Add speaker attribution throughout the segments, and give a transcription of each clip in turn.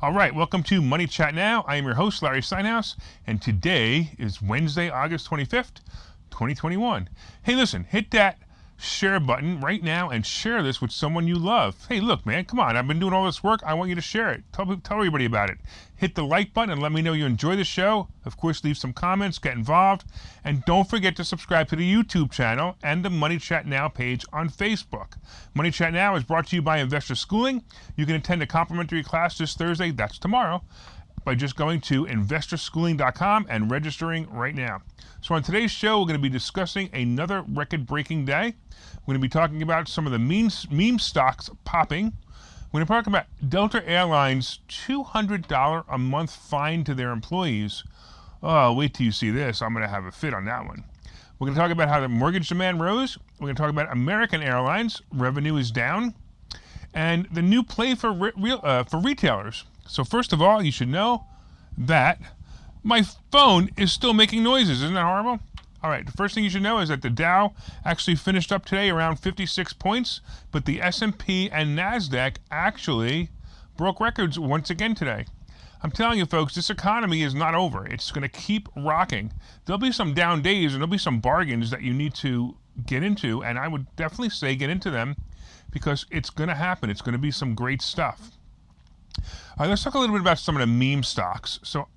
Speaker 1: All right, welcome to Money Chat Now. I am your host, Larry Steinhouse, and today is Wednesday, August 25th, 2021. Hey, listen, hit that share button right now and share this with someone you love. Hey, look, man, come on. I've been doing all this work. I want you to share it. Tell everybody about it. Hit the like button and let me know you enjoy the show. Of course, leave some comments, get involved, and don't forget to subscribe to the YouTube channel and the Money Chat Now page on Facebook. Money Chat Now is brought to you by Investor Schooling. You can attend a complimentary class this Thursday, that's tomorrow, by just going to investorschooling.com and registering right now. So on today's show, we're going to be discussing another record-breaking day. We're going to be talking about some of the meme stocks popping. We're going to talk about Delta Airlines' $200 a month fine to their employees. Oh, wait till you see this. I'm going to have a fit on that one. We're going to talk about how the mortgage demand rose. We're going to talk about American Airlines. Revenue is down. And the new play for retailers. So first of all, you should know that my phone is still making noises. Isn't that horrible? All right, the first thing you should know is that the Dow actually finished up today around 56 points, but the S&P and NASDAQ actually broke records once again today. I'm telling you, folks, this economy is not over. It's going to keep rocking. There'll be some down days and there'll be some bargains that you need to get into, and I would definitely say get into them because it's going to happen. It's going to be some great stuff. All right, let's talk a little bit about some of the meme stocks. So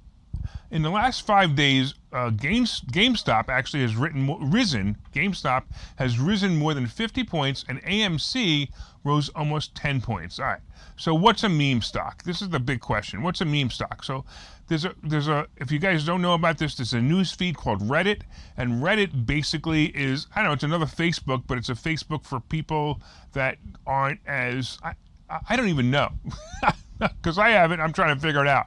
Speaker 1: in the last 5 days, GameStop actually has risen. GameStop has risen more than 50 points, and AMC rose almost 10 points. All right. So what's a meme stock? This is the big question. What's a meme stock? So there's a if you guys don't know about this, there's a news feed called Reddit, and Reddit basically is, I don't know, it's another Facebook, but it's a Facebook for people that aren't as, I don't even know. Because I haven't, I'm trying to figure it out.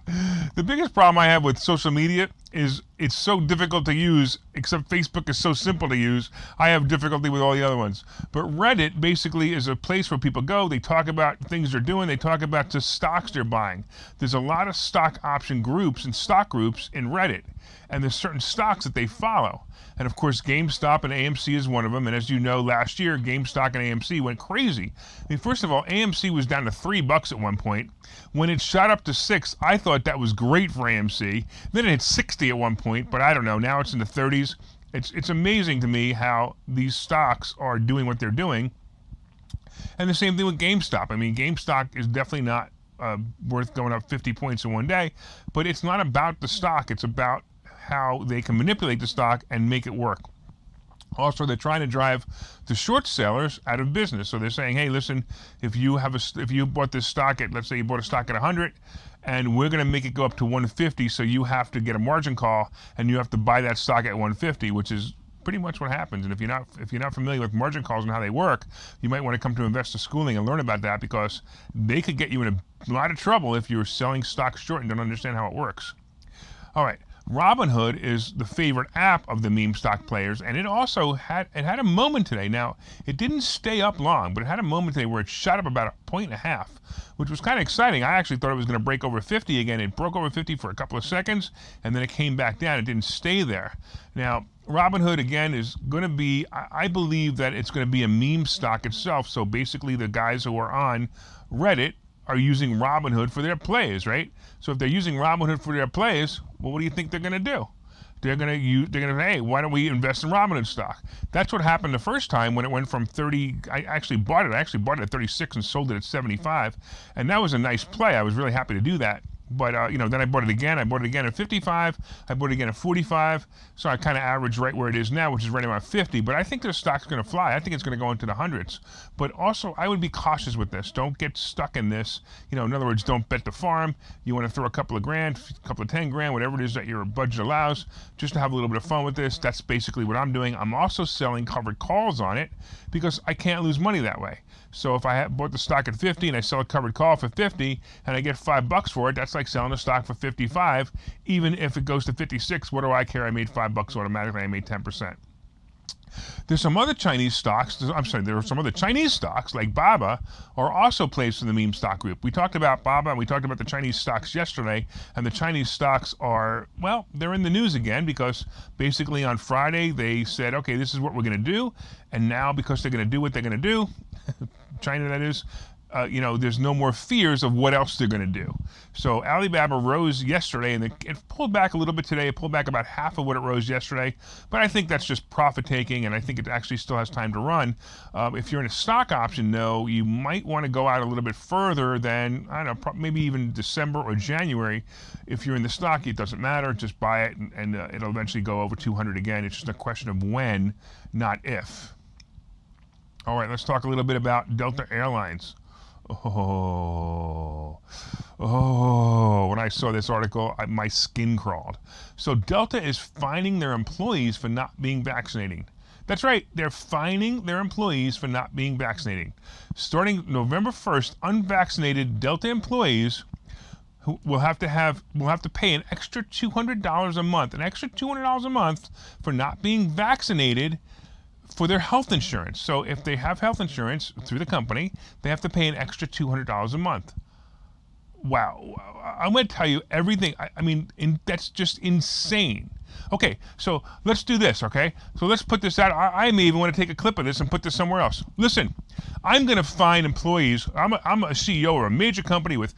Speaker 1: The biggest problem I have with social media is it's so difficult to use, except Facebook is so simple to use. I have difficulty with all the other ones. But Reddit basically is a place where people go, they talk about things they're doing, they talk about the stocks they're buying. There's a lot of stock option groups and stock groups in Reddit, and there's certain stocks that they follow. And of course, GameStop and AMC is one of them. And as you know, last year, GameStop and AMC went crazy. I mean, first of all, AMC was down to $3 at one point. When it shot up to $6, I thought that was great for AMC. Then it hit 60 at one point, but I don't know. Now it's in the 30s. It's amazing to me how these stocks are doing what they're doing. And the same thing with GameStop. I mean, GameStop is definitely not worth going up 50 points in one day, but it's not about the stock. It's about how they can manipulate the stock and make it work. Also, they're trying to drive the short sellers out of business. So they're saying, hey, listen, if you bought this stock at, let's say you bought a stock at 100, and we're going to make it go up to 150, so you have to get a margin call, and you have to buy that stock at 150, which is pretty much what happens. And if you're not familiar with margin calls and how they work, you might want to come to Investor Schooling and learn about that, because they could get you in a lot of trouble if you're selling stocks short and don't understand how it works. All right. Robinhood is the favorite app of the meme stock players, and it also had a moment today. Now, it didn't stay up long, but it had a moment today where it shot up about 1.5 points, which was kind of exciting. I actually thought it was going to break over 50 again. It broke over 50 for a couple of seconds, and then it came back down. It didn't stay there. Now, Robinhood, again, is going to be, I believe that it's going to be a meme stock itself. So basically, the guys who are on Reddit are using Robinhood for their plays, right? So if they're using Robinhood for their plays, well, what do you think they're going to do? They're going to say, hey, why don't we invest in Robinhood stock? That's what happened the first time when it went from 30. I actually bought it at 36 and sold it at 75, and that was a nice play. I was really happy to do that. But, then I bought it again. I bought it again at 55. I bought it again at 45. So I kind of averaged right where it is now, which is right around 50. But I think the stock's going to fly. I think it's going to go into the hundreds. But also, I would be cautious with this. Don't get stuck in this. In other words, don't bet the farm. You want to throw a couple of grand, a couple of 10 grand, whatever it is that your budget allows, just to have a little bit of fun with this. That's basically what I'm doing. I'm also selling covered calls on it because I can't lose money that way. So if I bought the stock at 50 and I sell a covered call for 50 and I get $5 for it, that's like selling a stock for 55. Even if it goes to 56, what do I care? I made $5 automatically. I made 10%. There's some other Chinese stocks, there are some other Chinese stocks like BABA are also placed in the meme stock group. We talked about BABA and we talked about the Chinese stocks yesterday, and the Chinese stocks are, well, they're in the news again because basically on Friday they said, okay, this is what we're going to do, and now because they're going to do what they're going to do, China that is, there's no more fears of what else they're going to do. So Alibaba rose yesterday, and it pulled back a little bit today. It pulled back about half of what it rose yesterday, but I think that's just profit taking, and I think it actually still has time to run. If you're in a stock option, though, you might want to go out a little bit further than, I don't know, maybe even December or January. If you're in the stock, it doesn't matter. Just buy it, and it'll eventually go over 200 again. It's just a question of when, not if. All right, let's talk a little bit about Delta Airlines. When I saw this article, my skin crawled. So Delta is fining their employees for not being vaccinating. That's right, they're fining their employees for not being vaccinating. Starting November 1st, unvaccinated Delta employees who will have to pay an extra $200 a month for not being vaccinated for their health insurance. So if they have health insurance through the company, they have to pay an extra $200 a month. Wow. I'm going to tell you everything. That's just insane. Okay, so let's do this, okay? So let's put this out. I may even want to take a clip of this and put this somewhere else. Listen, I'm going to find employees. I'm a CEO of a major company with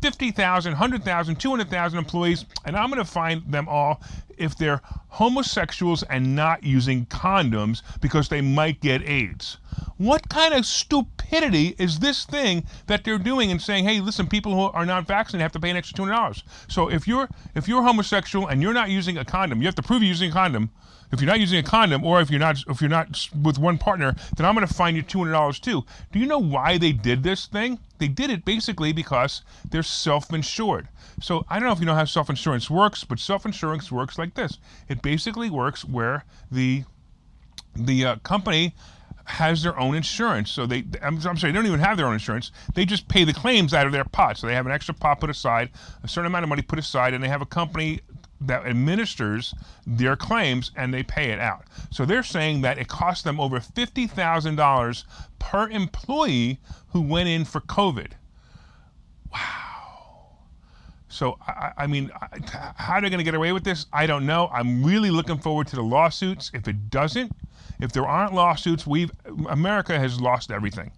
Speaker 1: 50,000, 100,000, 200,000 employees, and I'm going to find them all if they're homosexuals and not using condoms because they might get AIDS. What kind of stupidity is this thing that they're doing and saying, hey, listen, people who are not vaccinated have to pay an extra $200. So if you're homosexual and you're not using a condom, you have to prove you're using a condom. If you're not using a condom, or if you're not with one partner, then I'm going to fine you $200 too. Do you know why they did this thing? They did it basically because they're self-insured. So I don't know if you know how self-insurance works, but self-insurance works like this. It basically works where the company has their own insurance. So they don't even have their own insurance. They just pay the claims out of their pot. So they have an extra pot put aside, a certain amount of money put aside, and they have a company that administers their claims, and they pay it out. So they're saying that it cost them over $50,000 per employee who went in for COVID. Wow. So, how are they going to get away with this? I don't know. I'm really looking forward to the lawsuits. If there aren't lawsuits, America has lost everything.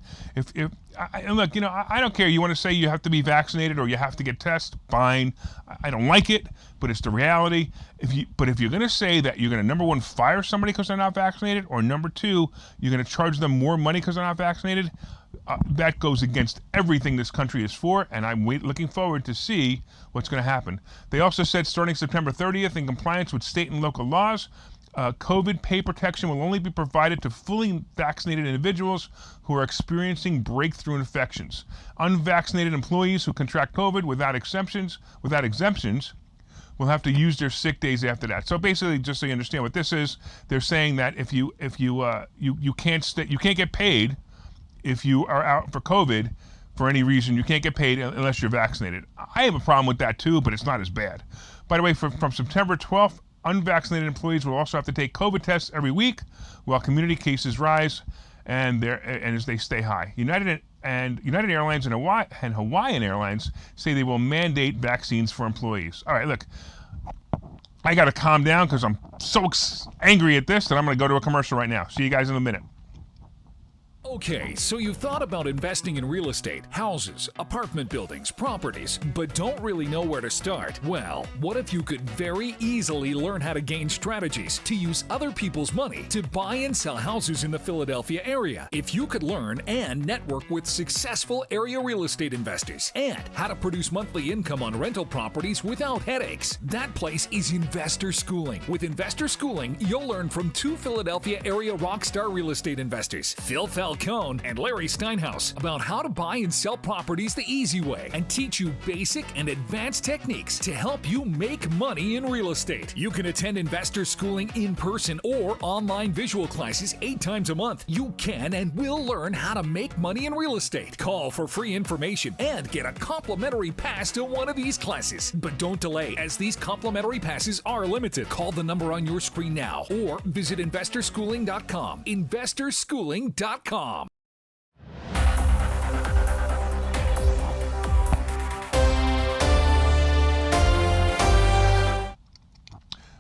Speaker 1: I don't care. You want to say you have to be vaccinated or you have to get tested, fine. I don't like it, but it's the reality. But if you're going to say that you're going to, number one, fire somebody because they're not vaccinated, or number two, you're going to charge them more money because they're not vaccinated, that goes against everything this country is for, and I'm looking forward to see what's going to happen. They also said starting September 30th, in compliance with state and local laws, COVID pay protection will only be provided to fully vaccinated individuals who are experiencing breakthrough infections. Unvaccinated employees who contract COVID without exemptions will have to use their sick days after that. So basically, just so you understand what this is, they're saying that if you can't get paid if you are out for COVID for any reason. You can't get paid unless you're vaccinated. I have a problem with that too, but it's not as bad. By the way, from September 12th, unvaccinated employees will also have to take COVID tests every week while community cases rise and as they stay high. United Airlines and Hawaiian Airlines say they will mandate vaccines for employees. All right, look, I got to calm down because I'm so angry at this that I'm going to go to a commercial right now. See you guys in a minute.
Speaker 2: Okay, so you've thought about investing in real estate, houses, apartment buildings, properties, but don't really know where to start? Well, what if you could very easily learn how to gain strategies to use other people's money to buy and sell houses in the Philadelphia area? If you could learn and network with successful area real estate investors and how to produce monthly income on rental properties without headaches, that place is Investor Schooling. With Investor Schooling, you'll learn from two Philadelphia area rockstar real estate investors, Phil Falcone and Larry Steinhouse, about how to buy and sell properties the easy way and teach you basic and advanced techniques to help you make money in real estate. You can attend Investor Schooling in person or online visual classes 8 times a month. You can and will learn how to make money in real estate. Call for free information and get a complimentary pass to one of these classes. But don't delay, as these complimentary passes are limited. Call the number on your screen now or visit investorschooling.com. investorschooling.com.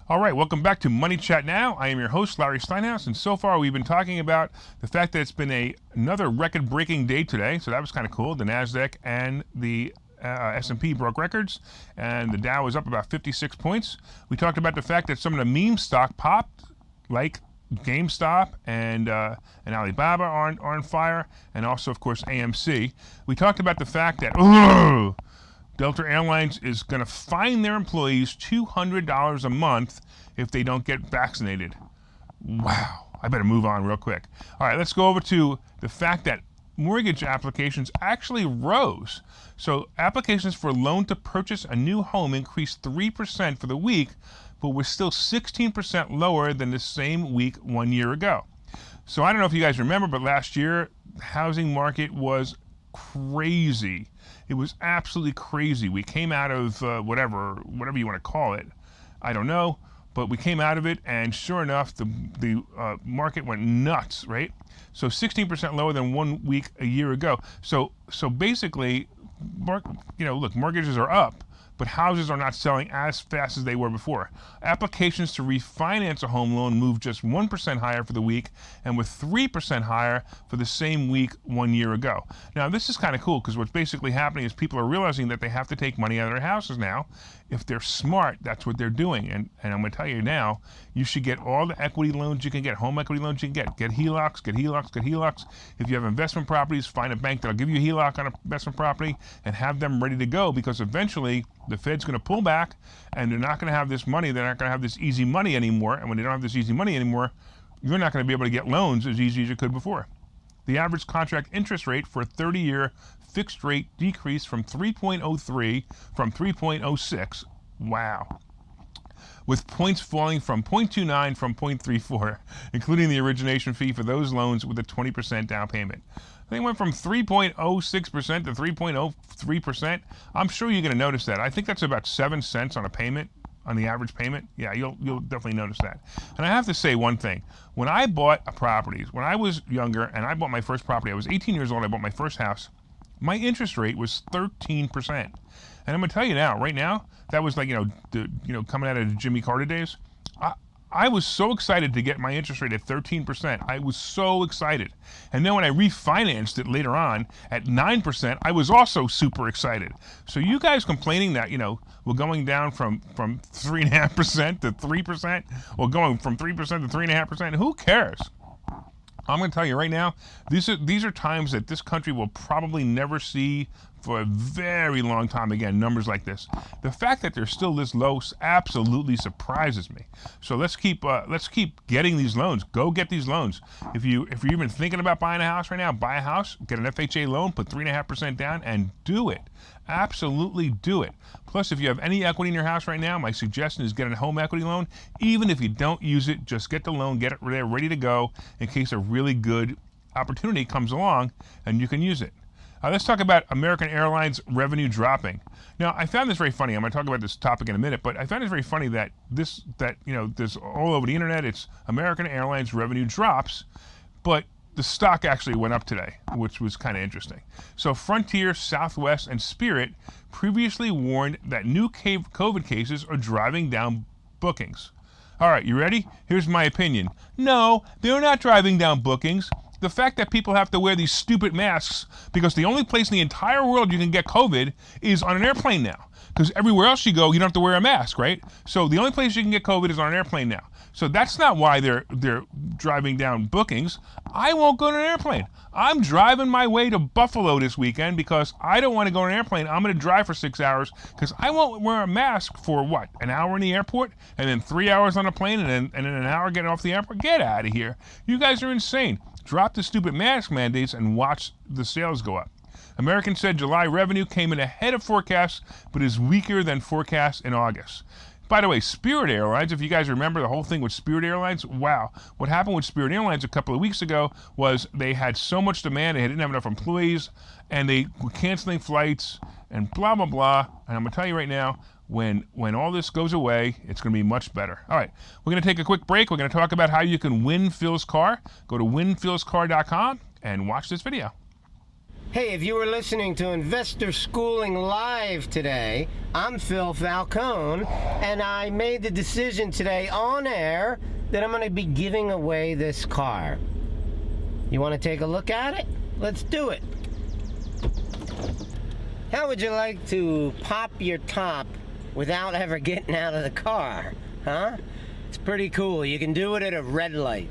Speaker 1: All right, welcome back to Money Chat Now. I am your host, Larry Steinhouse, and so far we've been talking about the fact that it's been another record-breaking day today, so that was kind of cool. The NASDAQ and the S&P broke records, and the Dow was up about 56 points. We talked about the fact that some of the meme stock popped, like GameStop and Alibaba are on fire, and also, of course, AMC. We talked about the fact that Delta Airlines is going to fine their employees $200 a month if they don't get vaccinated. Wow. I better move on real quick. All right, let's go over to the fact that mortgage applications actually rose. So applications for a loan to purchase a new home increased 3% for the week, but was still 16% lower than the same week 1 year ago. So I don't know if you guys remember, but last year, the housing market was crazy. It was absolutely crazy. We came out of whatever you want to call it. I don't know, but we came out of it, and sure enough, the market went nuts, right? So 16% lower than 1 week a year ago. So basically, look, mortgages are up, but houses are not selling as fast as they were before. Applications to refinance a home loan moved just 1% higher for the week and were 3% higher for the same week 1 year ago. Now, this is kind of cool because what's basically happening is people are realizing that they have to take money out of their houses now. If they're smart, that's what they're doing. And I'm going to tell you now, you should get all the equity loans you can get, home equity loans you can get. Get HELOCs, get HELOCs, get HELOCs. If you have investment properties, find a bank that'll give you a HELOC on an investment property and have them ready to go, because eventually the Fed's going to pull back and they're not going to have this money. They're not going to have this easy money anymore. And when they don't have this easy money anymore, you're not going to be able to get loans as easy as you could before. The average contract interest rate for a 30-year fixed rate decreased from 3.03 from 3.06. Wow. With points falling from 0.29 from 0.34, including the origination fee for those loans with a 20% down payment. They went from 3.06% to 3.03%. I'm sure you're going to notice that. I think that's about 7 cents on a payment, on the average payment. Yeah, you'll definitely notice that. And I have to say one thing. When I bought a property, when I was younger and I bought my first property, I was 18 years old, I bought my first house, my interest rate was 13%. And I'm going to tell you now, right now, that was like, coming out of the Jimmy Carter days. I was so excited to get my interest rate at 13%. I was so excited. And then when I refinanced it later on at 9%, I was also super excited. So you guys complaining that, we're going down from 3.5% to 3%, or going from 3% to 3.5%, who cares? I'm going to tell you right now, these are times that this country will probably never see for a very long time again, numbers like this. The fact that they're still this low absolutely surprises me. So let's keep getting these loans. Go get these loans. If you're even thinking about buying a house right now, buy a house, get an FHA loan, put 3.5% down, and do it. Absolutely do it. Plus, if you have any equity in your house right now, my suggestion is get a home equity loan. Even if you don't use it, just get the loan, get it there ready to go in case a really good opportunity comes along and you can use it. Let's talk about American Airlines revenue dropping. Now, I found this very funny. I'm going to talk about this topic in a minute, but I found it very funny that this all over the internet, it's American Airlines revenue drops, but the stock actually went up today, which was kind of interesting. So Frontier, Southwest, and Spirit previously warned that new COVID cases are driving down bookings. All right, you ready? Here's my opinion. No, they're not driving down bookings. The fact that people have to wear these stupid masks because the only place in the entire world you can get COVID is on an airplane now. Because everywhere else you go, you don't have to wear a mask, right? So the only place you can get COVID is on an airplane now. So that's not why they're driving down bookings. I won't go to an airplane. I'm driving my way to Buffalo this weekend because I don't want to go on an airplane. I'm going to drive for 6 hours because I won't wear a mask for what? An hour in the airport and then 3 hours on a plane and then an hour getting off the airport? Get out of here. You guys are insane. Drop the stupid mask mandates and watch the sales go up. American said July revenue came in ahead of forecasts, but is weaker than forecasts in August. By the way, Spirit Airlines, if you guys remember the whole thing with Spirit Airlines, wow. What happened with Spirit Airlines a couple of weeks ago was they had so much demand, they didn't have enough employees, and they were canceling flights and blah, blah, blah. And I'm going to tell you right now, when all this goes away, it's going to be much better. All right, we're going to take a quick break. We're going to talk about how you can win Phil's car. Go to winphilscar.com and watch this video.
Speaker 3: Hey, if you were listening to Investor Schooling Live today, I'm Phil Falcone, and I made the decision today on air that I'm going to be giving away this car. You want to take a look at it? Let's do it. How would you like to pop your top without ever getting out of the car? Huh? It's pretty cool. You can do it at a red light.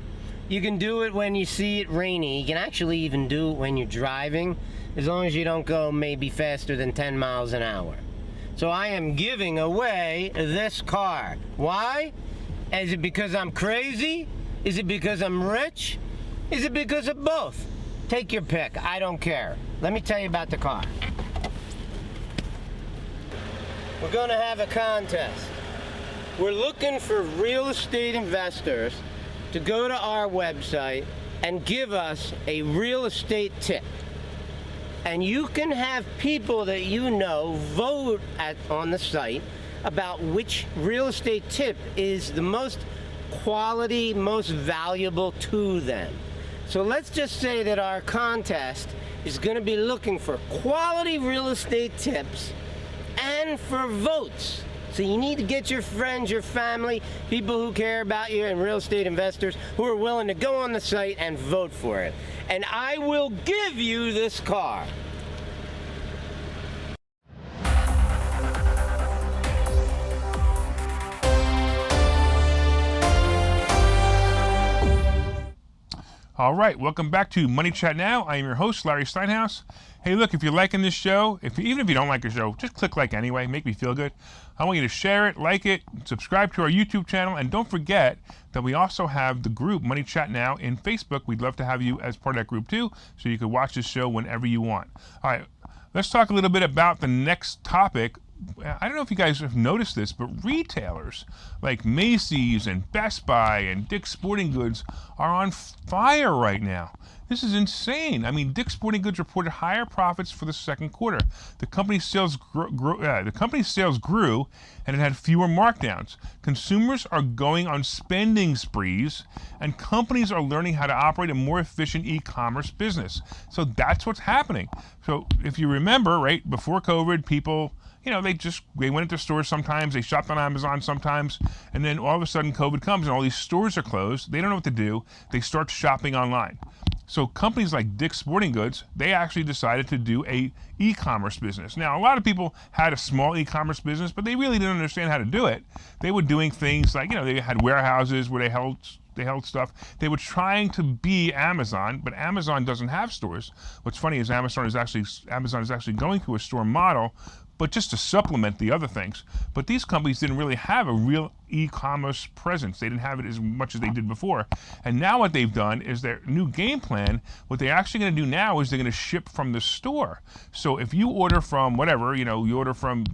Speaker 3: You can do it when you see it rainy. You can actually even do it when you're driving, as long as you don't go maybe faster than 10 miles an hour. So I am giving away this car. Why? Is it because I'm crazy? Is it because I'm rich? Is it because of both? Take your pick. I don't care. Let me tell you about the car. We're going to have a contest. We're looking for real estate investors to go to our website and give us a real estate tip. And you can have people that you know vote on the site about which real estate tip is the most quality, most valuable to them. So let's just say that our contest is going to be looking for quality real estate tips and for votes. So you need to get your friends, your family, people who care about you, and real estate investors who are willing to go on the site and vote for it. And I will give you this car.
Speaker 1: All right, welcome back to Money Chat Now. I am your host, Larry Steinhouse. Hey, look, if you're liking this show, even if you don't like the show, just click like anyway, make me feel good. I want you to share it, like it, subscribe to our YouTube channel, and don't forget that we also have the group Money Chat Now in Facebook. We'd love to have you as part of that group too, so you can watch this show whenever you want. All right, let's talk a little bit about the next topic. I don't know if you guys have noticed this, but retailers like Macy's and Best Buy and Dick's Sporting Goods are on fire right now. This is insane. I mean, Dick's Sporting Goods reported higher profits for the second quarter. The company's sales grew, and it had fewer markdowns. Consumers are going on spending sprees, and companies are learning how to operate a more efficient e-commerce business. So that's what's happening. So if you remember, right, before COVID, people, they went into stores sometimes, they shopped on Amazon sometimes, and then all of a sudden COVID comes and all these stores are closed. They don't know what to do. They start shopping online. So companies like Dick's Sporting Goods, they actually decided to do a e-commerce business. Now, a lot of people had a small e-commerce business, but they really didn't understand how to do it. They were doing things like, they had warehouses where they held stuff. They were trying to be Amazon, but Amazon doesn't have stores. What's funny is Amazon is actually going to a store model, but just to supplement the other things. But these companies didn't really have a real e-commerce presence. They didn't have it as much as they did before. And now what they've done is their new game plan, what they're actually going to do now is they're going to ship from the store. So if you order from whatever, you order from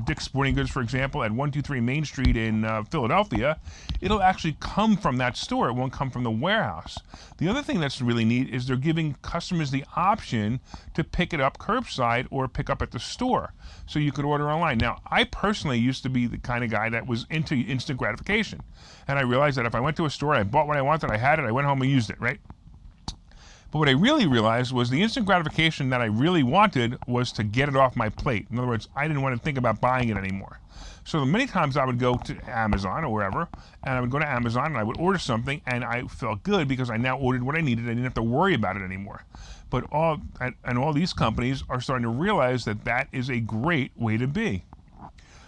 Speaker 1: Dick's Sporting Goods, for example, at 123 Main Street in Philadelphia, it'll actually come from that store. It won't come from the warehouse. The other thing that's really neat is they're giving customers the option to pick it up curbside or pick up at the store. So you could order online. Now, I personally used to be the kind of guy that was into instant gratification. And I realized that if I went to a store, I bought what I wanted, I had it, I went home and used it, right? But what I really realized was the instant gratification that I really wanted was to get it off my plate. In other words, I didn't want to think about buying it anymore. So many times I would go to Amazon or wherever, and I would go to Amazon and I would order something, and I felt good because I now ordered what I needed. I didn't have to worry about it anymore. But all these companies are starting to realize that that is a great way to be.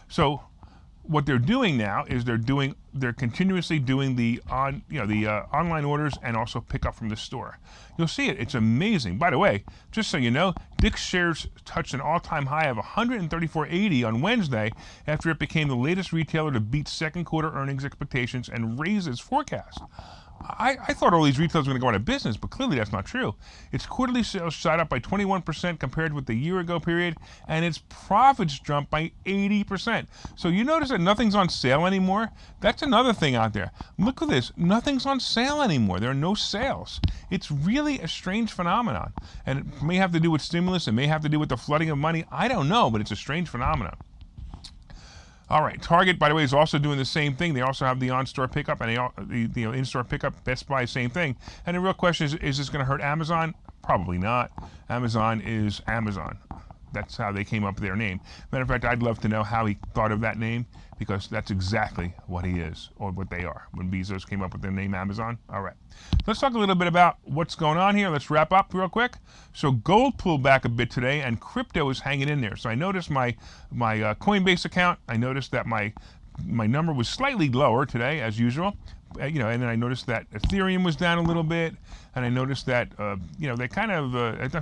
Speaker 1: So what they're doing now is they're continuously doing the online orders and also pick up from the store. You'll see it. It's amazing. By the way, just so you know, Dick's shares touched an all-time high of $134.80 on Wednesday after it became the latest retailer to beat second quarter earnings expectations and raise its forecast. I thought all these retailers were going to go out of business, but clearly that's not true. Its quarterly sales shot up by 21% compared with the year-ago period, and its profits jumped by 80%. So you notice that nothing's on sale anymore? That's another thing out there. Look at this. Nothing's on sale anymore. There are no sales. It's really a strange phenomenon. And it may have to do with stimulus. It may have to do with the flooding of money. I don't know, but it's a strange phenomenon. All right, Target, by the way, is also doing the same thing. They also have the on-store pickup and the in-store pickup. Best Buy, same thing. And the real question is this going to hurt Amazon? Probably not. Amazon is Amazon. That's how they came up with their name. Matter of fact, I'd love to know how he thought of that name, because that's exactly what he is, or what they are, when Bezos came up with their name Amazon. All right. Let's talk a little bit about what's going on here. Let's wrap up real quick. So gold pulled back a bit today, and crypto is hanging in there. So I noticed my Coinbase account, I noticed that my number was slightly lower today, as usual. And then I noticed that Ethereum was down a little bit, and I noticed that they kind of it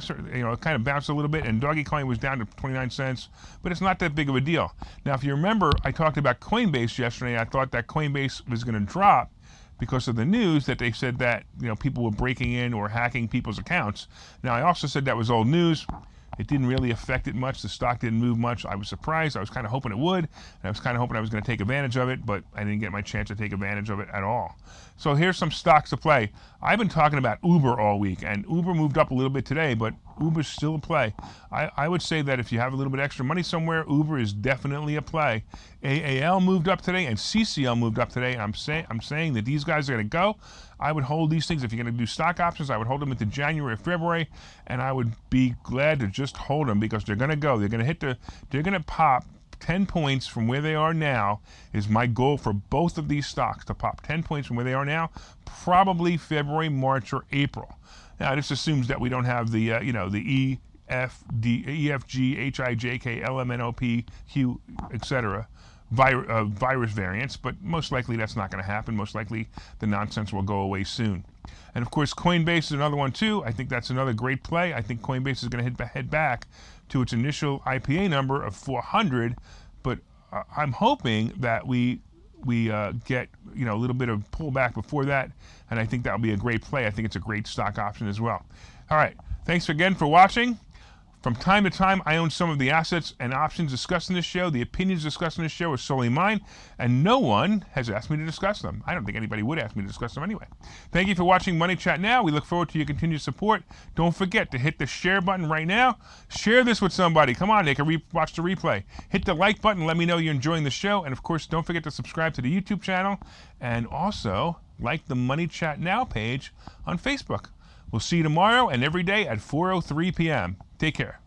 Speaker 1: kind of bounced a little bit, and Dogecoin was down to 29 cents, but it's not that big of a deal. Now, if you remember, I talked about Coinbase yesterday. I thought that Coinbase was going to drop because of the news that they said that people were breaking in or hacking people's accounts. Now, I also said that was old news. It didn't really affect it much. The stock didn't move much. I was surprised. I was kind of hoping it would. And I was kind of hoping I was going to take advantage of it, but I didn't get my chance to take advantage of it at all. So here's some stocks to play. I've been talking about Uber all week, and Uber moved up a little bit today, but Uber's still a play. I would say that if you have a little bit extra money somewhere, Uber is definitely a play. AAL moved up today, and CCL moved up today. And I'm saying that these guys are going to go. I would hold these things. If you're going to do stock options, I would hold them into January or February, and I would be glad to just hold them, because they're going to go. They're going to pop 10 points from where they are now is my goal for both of these stocks, to pop 10 points from where they are now, probably February, March, or April. Now, this assumes that we don't have the the EFG, HIJK, LMNOP, Q, etc. Virus variants, but most likely that's not going to happen. Most likely the nonsense will go away soon. And of course, Coinbase is another one too. I think that's another great play. I think Coinbase is going to head back to its initial IPA number of 400, but I'm hoping that we get a little bit of pullback before that, and I think that'll be a great play. I think it's a great stock option as well. All right, thanks again for watching. From time to time, I own some of the assets and options discussed in this show. The opinions discussed in this show are solely mine, and no one has asked me to discuss them. I don't think anybody would ask me to discuss them anyway. Thank you for watching Money Chat Now. We look forward to your continued support. Don't forget to hit the share button right now. Share this with somebody. Come on, they can watch the replay. Hit the like button. Let me know you're enjoying the show. And, of course, don't forget to subscribe to the YouTube channel, and also like the Money Chat Now page on Facebook. We'll see you tomorrow and every day at 4:03 p.m. Take care.